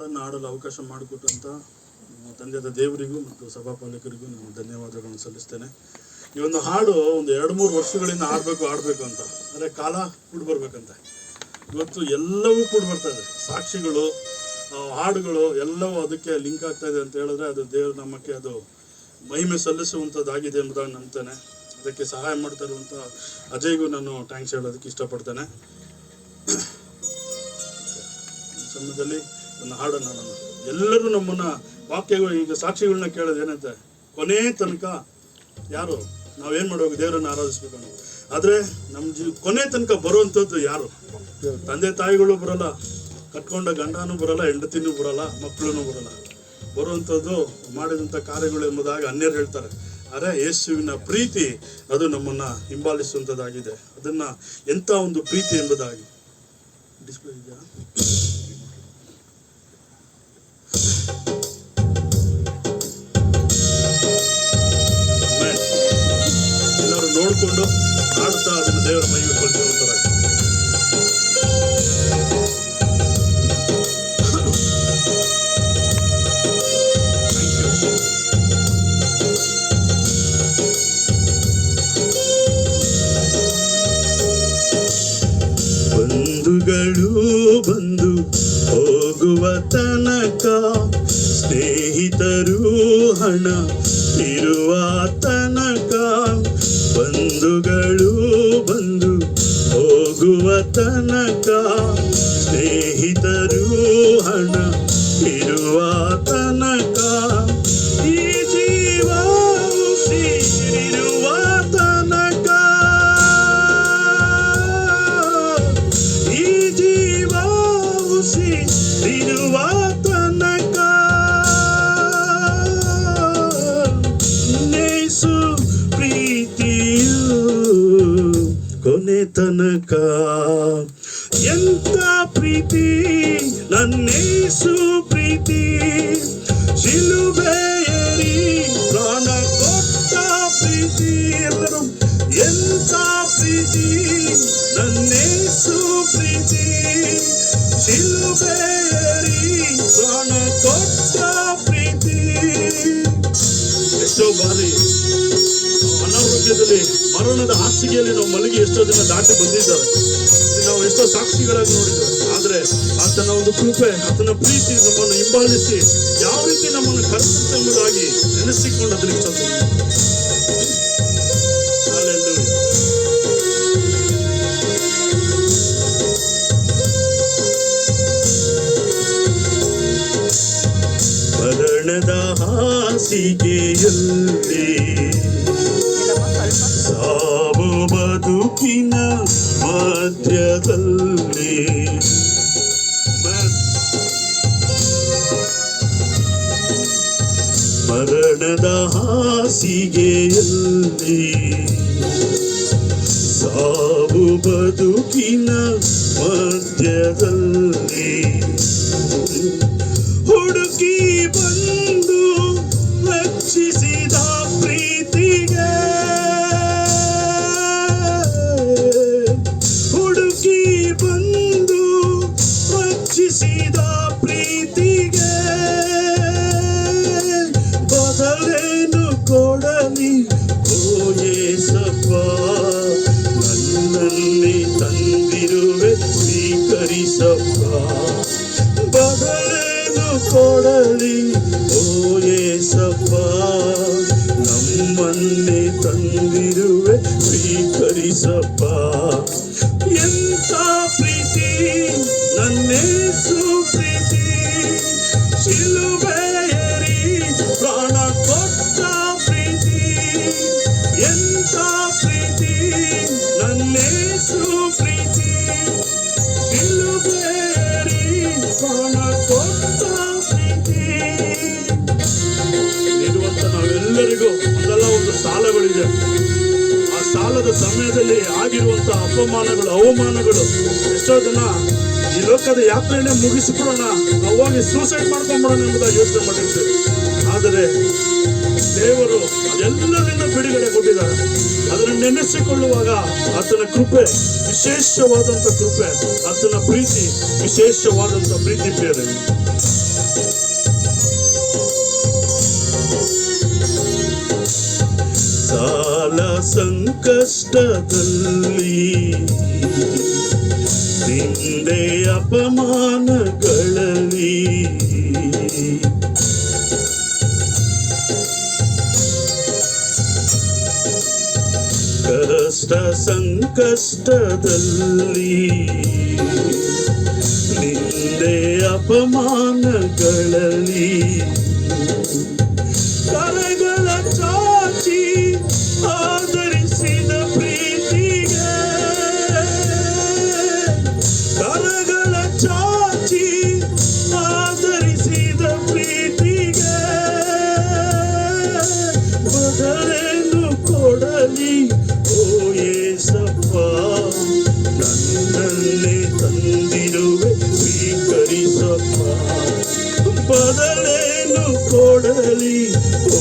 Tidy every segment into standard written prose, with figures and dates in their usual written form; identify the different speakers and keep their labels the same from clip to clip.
Speaker 1: ಹಾಡನ್ನು ಆಡಲು ಅವಕಾಶ ಮಾಡಿಕೊಟ್ಟಂಥ ತಂದೆಯಾದ ದೇವರಿಗೂ ಮತ್ತು ಸಭಾಪಾಲಕರಿಗೂ ನಾನು ಧನ್ಯವಾದಗಳನ್ನು ಸಲ್ಲಿಸ್ತೇನೆ. ಈ ಒಂದು ಹಾಡು ಒಂದು 2-3 ವರ್ಷಗಳಿಂದ ಆಡಬೇಕು ಅಂತ, ಅಂದರೆ ಕಾಲ ಕೂಡಿ ಬರ್ಬೇಕಂತ. ಇವತ್ತು ಎಲ್ಲವೂ ಕೂಡಿ ಬರ್ತಾ ಇದೆ, ಸಾಕ್ಷಿಗಳು, ಹಾಡುಗಳು ಎಲ್ಲವೂ ಅದಕ್ಕೆ ಲಿಂಕ್ ಆಗ್ತಾ ಇದೆ ಅಂತ ಹೇಳಿದ್ರೆ ಅದು ದೇವ್ರ ನಮ್ಮಕ್ಕೆ ಅದು ಮಹಿಮೆ ಸಲ್ಲಿಸುವಂಥದ್ದಾಗಿದೆ ಎಂಬುದಾಗಿ ನಂಬ್ತೇನೆ. ಅದಕ್ಕೆ ಸಹಾಯ ಮಾಡ್ತಾ ಇರುವಂಥ ಅಜಯ್ಗೂ ನಾನು ಥ್ಯಾಂಕ್ಸ್ ಹೇಳೋದಕ್ಕೆ ಇಷ್ಟಪಡ್ತೇನೆ. ಈ ಸಮಯದಲ್ಲಿ ನನ್ನ ಹಾಡನ್ನು ನಾನು ಎಲ್ಲರೂ ನಮ್ಮನ್ನು ವಾಕ್ಯಗಳು ಈಗ ಸಾಕ್ಷಿಗಳನ್ನ ಕೇಳೋದು ಏನಂತೆ, ಕೊನೆ ತನಕ ಯಾರು ನಾವೇನು ಮಾಡುವಾಗ ದೇವರನ್ನು ಆರಾಧಿಸ್ಬೇಕು. ಆದರೆ ನಮ್ಮ ಕೊನೆ ತನಕ ಬರುವಂಥದ್ದು ಯಾರು? ತಂದೆ ತಾಯಿಗಳು ಬರಲ್ಲ, ಕಟ್ಕೊಂಡ ಗಂಡನೂ ಬರಲ್ಲ, ಹೆಂಡತಿನೂ ಬರಲ್ಲ, ಮಕ್ಕಳೂ ಬರಲ್ಲ. ಬರುವಂಥದ್ದು ಮಾಡಿದಂಥ ಕಾರ್ಯಗಳು ಎಂಬುದಾಗಿ ಅನ್ಯರು ಹೇಳ್ತಾರೆ. ಆದರೆ ಯೇಸುವಿನ ಪ್ರೀತಿ ಅದು ನಮ್ಮನ್ನು ಹಿಂಬಾಲಿಸುವಂಥದ್ದಾಗಿದೆ. ಅದನ್ನು ಎಂಥ ಒಂದು ಪ್ರೀತಿ ಎಂಬುದಾಗಿ ಡಿಸ್ಪ್ಲೇ ಇದೆಯಾ? ಎಲ್ಲರೂ ನೋಡಿಕೊಂಡು ಆಡ್ತಾ ಅದನ್ನು ದೇವರ ಮೈಗೆ ಕೊಲ್ತಿರುವಂಥರ. ಬಂಧುಗಳು ಬಂದು ಹೋಗುವ ತನಕ, ಸ್ನೇಹಿತರು ಹಣ ಇರುವ ತನಕ, ಬಂಧುಗಳು ಬಂದು ಹೋಗುವ ತನಕ, ಸ್ನೇಹಿತರು ಹಣ ಇರುವ ತನಕ, ಈ ಜೀವ ಉಸಿರಿರುವ ತನಕ, ಈ ಜೀವ ಉಸಿರಿರುವ ತನಕ, ನೇಸು ಪ್ರೀತಿಯು ಕೊನೆ ತನಕ. ಎಂತ ಪ್ರೀತಿ ನನ್ನೇಸು ಪ್ರೀತಿ, ಶಿಲುಬೆಯೇರಿ ಪ್ರಾಣ ಕೊಟ್ಟ ಪ್ರೀತಿ. ಎಲ್ಲರೂ ಎಂತ ಪ್ರೀತಿ ನನ್ನೇಸು ಪ್ರೀತಿ, ಶಿಲುಬೆಯೇರಿ ಪ್ರಾಣ ಕೊಟ್ಟ ಪ್ರೀತಿ. ಎಷ್ಟೋ ಬಾರಿ ಅನಾರೋಗ್ಯದಲ್ಲಿ ಮರಣದ ಹಾಸಿಗೆಯಲ್ಲಿ ನಾವು ಮಲಗಿ ಎಷ್ಟೋ ದಿನ ದಾಟಿ ಬಂದಿದ್ದಾರೆ, ನಾವು ಎಷ್ಟೋ ಸಾಕ್ಷಿಗಳಾಗಿ ನೋಡಿದ್ದೇವೆ. ಆದರೆ ಆತನ ಒಂದು ಕೃಪೆ, ಆತನ ಪ್ರೀತಿ ನಮ್ಮನ್ನು ಹಿಂಬಾಲಿಸಿ ಯಾವ ರೀತಿ ನಮ್ಮನ್ನು ಕರೆಸುತ್ತೆ ಎಂಬುದಾಗಿ ನೆನೆಸಿಕೊಂಡದಕ್ಕೆ ಮರಣದ ಹಾಸಿಗೆಯಲ್ಲಿ ಸಾವು ಬದುಕಿನ ಮಧ್ಯದಲ್ಲಿ, ಮರಣದ ಹಾಸಿಗೆಯಲ್ಲಿ ಸಾವು ಬದುಕಿನ ಮಧ್ಯದಲ್ಲಿ, ಹುಡುಕಿ ಬಂದು ರಕ್ಷಿಸಿದ ಪ್ರೀತಿಗೆ, ಹುಡುಕಿ ಬಂದು ರಕ್ಷಿಸಿದ ಪ್ರೀತಿಗೆ, ಬದಲೇನು ಕೊಡಲಿ ಓ ಯೇಸಪ್ಪ, ನನ್ನಲ್ಲಿ ತಂದಿರುವೆ ಸ್ವೀಕರಿಸಪ್ಪ. ಬದಲೇನು ಕೊಡಲಿ ಓ ಯೇಸಪ್ಪ, ನಮ್ಮನ್ನೇ ತಂದಿರುವೆ ಸ್ವೀಕರಿಸಪ್ಪ. ಎಂಥ ಪ್ರೀತಿ ನನ್ನೇಸು ಪ್ರೀತಿ, ಶಿಲುಬೆಯೇರಿ ಪ್ರಾಣ ಕೊಟ್ಟ ಪ್ರೀತಿ. ಎಂಥ ಪ್ರೀತಿ ನನ್ನೇಸು ಪ್ರೀತಿ, ಶಿಲುಬೆಯೇರಿ ಪ್ರಾಣ ಕೊಟ್ಟ ಪ್ರೀತಿ. ಇರುವಂತ ನಾವೆಲ್ಲರಿಗೂ ಒಂದಲ್ಲ ಒಂದು ಸಾಲಗಳಿದೆ. ಆ ಸಾಲದ ಸಮಯದಲ್ಲಿ ಆಗಿರುವಂತ ಅಪಮಾನಗಳು, ಅವಮಾನಗಳು, ಎಷ್ಟೋ ಜನ ಈ ಲೋಕದ ಯಾತ್ರೆಯನ್ನೇ ಮುಗಿಸಿಬಿಡೋಣ, ನಾವು ಹೋಗಿ ಸೂಸೈಡ್ ಮಾಡ್ಕೊಂಡ್ಬಿಡೋಣ ಎಂಬುದಾಗಿ ಯೋಚನೆ ಮಾಡಿರ್ತೀವಿ. ಆದರೆ ದೇವರು ಅದೆಲ್ಲರಿಂದ ಬಿಡುಗಡೆ ಕೊಟ್ಟಿದ್ದಾರೆ. ಅದನ್ನು ನೆನೆಸಿಕೊಳ್ಳುವಾಗ ಆತನ ಕೃಪೆ ವಿಶೇಷವಾದಂಥ ಕೃಪೆ, ಆತನ ಪ್ರೀತಿ ವಿಶೇಷವಾದಂಥ ಪ್ರೀತಿ ಬೇರೆ. ಸಾಲ ಸಂಕಷ್ಟದಲ್ಲಿ ನಿಂದೆ ಅಪಮಾನಗಳಲ್ಲಿ ಕಷ್ಟ ಸಂಕಷ್ಟದಲ್ಲಿ ನಿಂದೆ ಅಪಮಾನಗಳಲ್ಲಿ ಕರಗಳ ಚಾಚಿ ಆದರಿಸಿದ ಪ್ರೀತಿಗೆ ಕರಗಳ ಚಾಚಿ ಆದರಿಸಿದ ಪ್ರೀತಿಗೆ ಬದಲೇನು ಕೊಡಲಿ ಓ ಯೇಸಪ್ಪ ನನ್ನನ್ನೇ ತಂದಿರುವೆ ಸ್ವೀಕರಿಸಪ್ಪ ಬದಲೇನು ಕೊಡಲಿ ಓ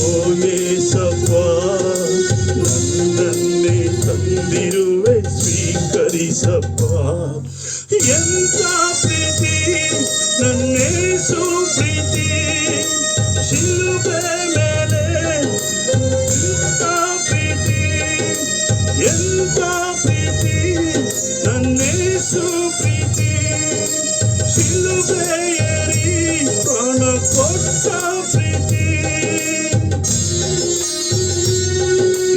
Speaker 1: ಯೇಸಪ್ಪ ನನ್ನನ್ನೇ ತಂದಿರುವೆ ಸ್ವೀಕರಿಸಪ್ಪ ಎಂತ ಪ್ರೀತಿ ನನ್ನೇಸು ಪ್ರೀತಿ ಶಿಲುಬೆ ಮೇಲೆ ಎಂತ ಪ್ರೀತಿ ಎಂತ ಪ್ರೀತಿ ನನ್ನೇಸು ಪ್ರೀತಿ ಶಿಲುಬೆ ಏರಿ ಪ್ರಾಣ ಕೊಟ್ಟ ಪ್ರೀತಿ.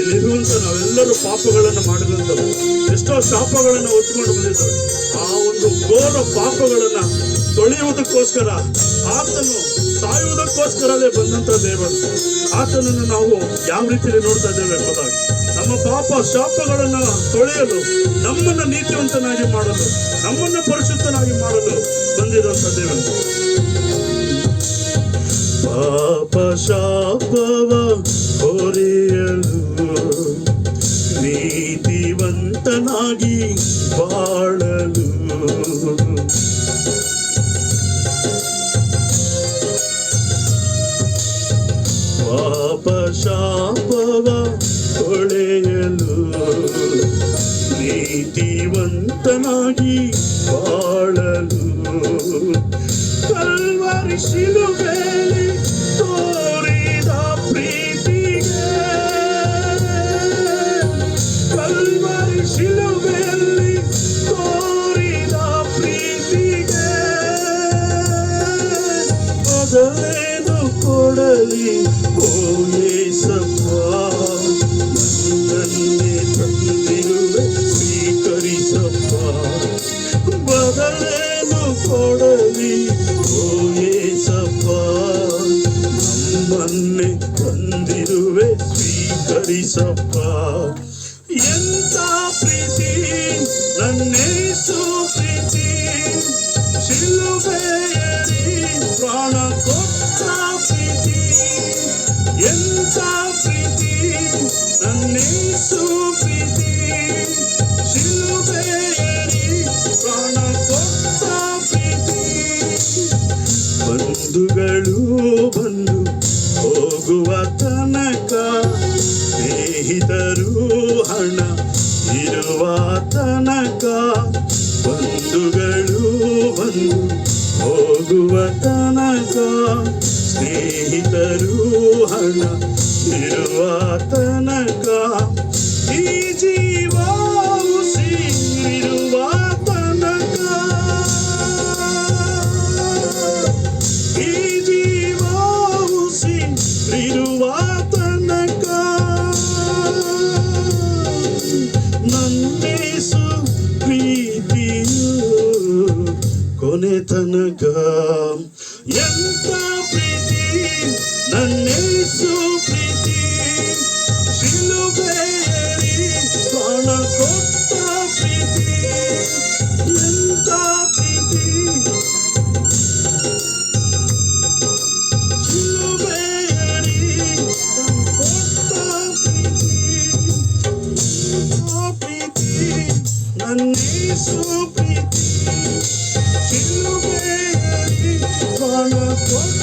Speaker 1: ಇಲ್ಲಿರುವಂತ ನಾವೆಲ್ಲರೂ ಪಾಪಗಳನ್ನು ಮಾಡಿದಂಥವು, ಎಷ್ಟೋ ಶಾಪಗಳನ್ನು ಹೊತ್ಕೊಂಡು ಬಂದಿದ್ದೇವೆ. ಆ ಒಂದು ಘೋರ ಪಾಪಗಳನ್ನ ತೊಳೆಯುವುದಕ್ಕೋಸ್ಕರ ಆತನು ಸಾಯುವುದಕ್ಕೋಸ್ಕರವೇ ಬಂದಂತ ದೇವರು. ಆತನನ್ನು ನಾವು ಯಾವ ರೀತಿಯಲ್ಲಿ ನೋಡ್ತಾ ಇದ್ದೇವೆ ಎಂಬುದಾಗಿ, ನಮ್ಮ ಪಾಪ ಶಾಪಗಳನ್ನ ತೊಳೆಯಲು, ನಮ್ಮನ್ನ ನೀತಿವಂತನಾಗಿ ಮಾಡಲು, ನಮ್ಮನ್ನ ಪರಿಶುದ್ಧನಾಗಿ ಮಾಡಲು ಬಂದಿರುವಂತ ದೇವರು. ಪಾಪ ಶಾಪವ ಹೊರೆಯಲು ನೀತಿವಂತನಾಗಿ ಬಾಳಲು ಪಾಪ ಶಾಪವ ತೊಳೆಯಲು ನೀತಿವಂತನಾಗಿ ಬಾಳಲು ಕಲ್ವರಿ ಶಿಲುಬೆಯಲ್ಲಿ ತೋರಿದ ಪ್ರೀತಿಗೆ ಕಲ್ವರಿ ಶಿಲುಬೆಯಲ್ಲಿ ತೋರಿದ ಪ್ರೀತಿಗೆ ಬದಲೇನು ಕೊಡಲಿ ಓ ಯೇಸಪ್ಪ ನನ್ನನ್ನೇ ತಂದಿರುವೆ ಸ್ವೀಕರಿಸಪ್ಪ ಬದಲೇನು ಕೊಡಲಿ ಓ ಯೇಸಪ್ಪ ನಮ್ಮನ್ನೇ ತಂದಿರುವೆ ಸ್ವೀಕರಿಸಪ್ಪ ಎಂತ ಪ್ರೀತಿ ನನ್ನೇಸು ಪ್ರೀತಿ ಶಿಲುಬೆಯಲ್ಲಿ ಪ್ರಾಣ ಕೊಟ್ಟ ಪ್ರೀತಿ ಎಂತ ಪ್ರೀತಿ ನನ್ನೇಸು ಪ್ರೀತಿ ಶಿಲುಬೆಯಲ್ಲಿ ಪ್ರಾಣ ಕೊಟ್ಟ ಪ್ರೀತಿ. ಬಂಧುಗಳು ಬಂದು ಹೋಗುವ ತನಕ ಸ್ನೇಹಿತರು ಹಣ ಇರುವ ತನಕ ಬಂಧುಗಳು ಬಂದು ಹೋಗುವ ತನಕ ಸ್ನೇಹಿತರು ಹಣ ಇರುವ ತನಕ ಈ ಜೀವ ಉಸಿರಿರುವ ತನಕ ಈ ಜೀವ ಉಸಿರಿರುವ ತನಕ ನನ್ನೇಸು ಪ್ರೀತಿಯು ಕೊನೆ ತನಕ ಎಂತ ಪ್ರೀತಿ ನನ್ನೇಸು ಪ್ರೀತಿ ಶಿಲುಬೆಯಲ್ಲಿ ಪ್ರಾಣ ಕೊಟ್ಟ ಪ್ರೀತಿ ಎಂತ ಪ್ರೀತಿ ಶಿಲುಬೆಯಲ್ಲಿ ಕೊಟ್ಟ ಪ್ರೀತಿ ನನ್ನೇಸು ಪ್ರೀತಿ ಶಿಲುಬೆಯಲ್ಲಿ ಪ್ರಾಣ ಕೊಟ್ಟ